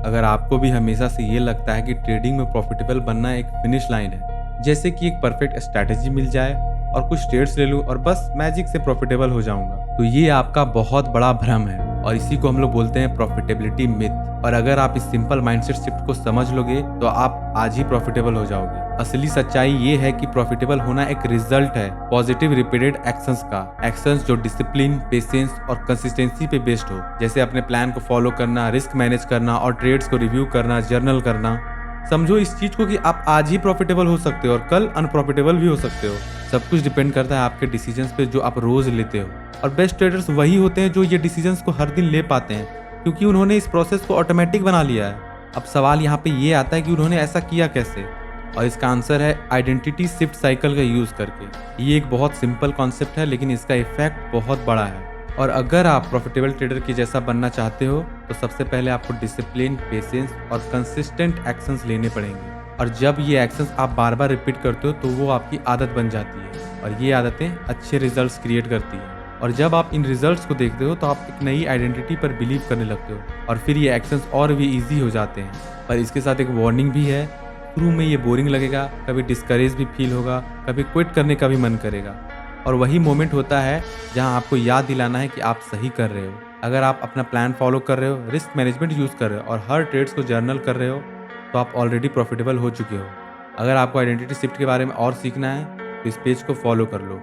अगर आपको भी हमेशा से ये लगता है कि ट्रेडिंग में प्रॉफिटेबल बनना एक फिनिश लाइन है, जैसे कि एक परफेक्ट स्ट्रैटेजी मिल जाए और कुछ ट्रेड्स ले लूं और बस मैजिक से प्रॉफिटेबल हो जाऊंगा, तो ये आपका बहुत बड़ा भ्रम है और इसी को हम लोग बोलते हैं प्रॉफिटेबिलिटी मिथ। और अगर आप इस सिंपल माइंडसेट शिफ्ट को समझ लोगे तो आप आज ही प्रॉफिटेबल हो जाओगे। असली सच्चाई ये है कि प्रॉफिटेबल होना एक रिजल्ट है पॉजिटिव रिपीटेड एक्शंस का। एक्शंस जो डिसिप्लिन, पेशेंस और कंसिस्टेंसी पे बेस्ड हो, जैसे अपने प्लान को फॉलो करना, रिस्क मैनेज करना और ट्रेड्स को रिव्यू करना, जर्नल करना। समझो इस चीज को कि आप आज ही प्रॉफिटेबल हो सकते हो और कल अनप्रॉफिटेबल भी हो सकते हो। सब कुछ डिपेंड करता है आपके डिसीजंस पे जो आप रोज लेते हो। और बेस्ट ट्रेडर्स वही होते हैं जो ये डिसीजंस को हर दिन ले पाते हैं, क्योंकि उन्होंने इस प्रोसेस को ऑटोमेटिक बना लिया है। अब सवाल यहाँ पे ये आता है कि उन्होंने ऐसा किया कैसे, और इसका आंसर है आइडेंटिटी शिफ्ट साइकिल का यूज करके। ये एक बहुत सिंपल कॉन्सेप्ट है लेकिन इसका इफेक्ट बहुत बड़ा है। और अगर आप प्रॉफिटेबल ट्रेडर की जैसा बनना चाहते हो तो सबसे पहले आपको डिसिप्लिन, पेशेंस और कंसिस्टेंट एक्शंस लेने पड़ेंगे। और जब ये एक्शंस आप बार बार रिपीट करते हो तो वो आपकी आदत बन जाती है और ये आदतें अच्छे रिजल्ट्स क्रिएट करती हैं। और जब आप इन रिजल्ट्स को देखते हो तो आप एक नई आइडेंटिटी पर बिलीव करने लगते हो और फिर ये एक्शंस और भी ईजी हो जाते हैं। पर इसके साथ एक वार्निंग भी है, शुरू में ये बोरिंग लगेगा, कभी डिस्करेज भी फील होगा, कभी क्विट करने का भी मन करेगा। और वही मोमेंट होता है जहां आपको याद दिलाना है कि आप सही कर रहे हो। अगर आप अपना प्लान फॉलो कर रहे हो, रिस्क मैनेजमेंट यूज कर रहे हो और हर ट्रेड्स को जर्नल कर रहे हो, तो आप ऑलरेडी प्रॉफिटेबल हो चुके हो। अगर आपको आइडेंटिटी शिफ्ट के बारे में और सीखना है तो इस पेज को फॉलो कर लो।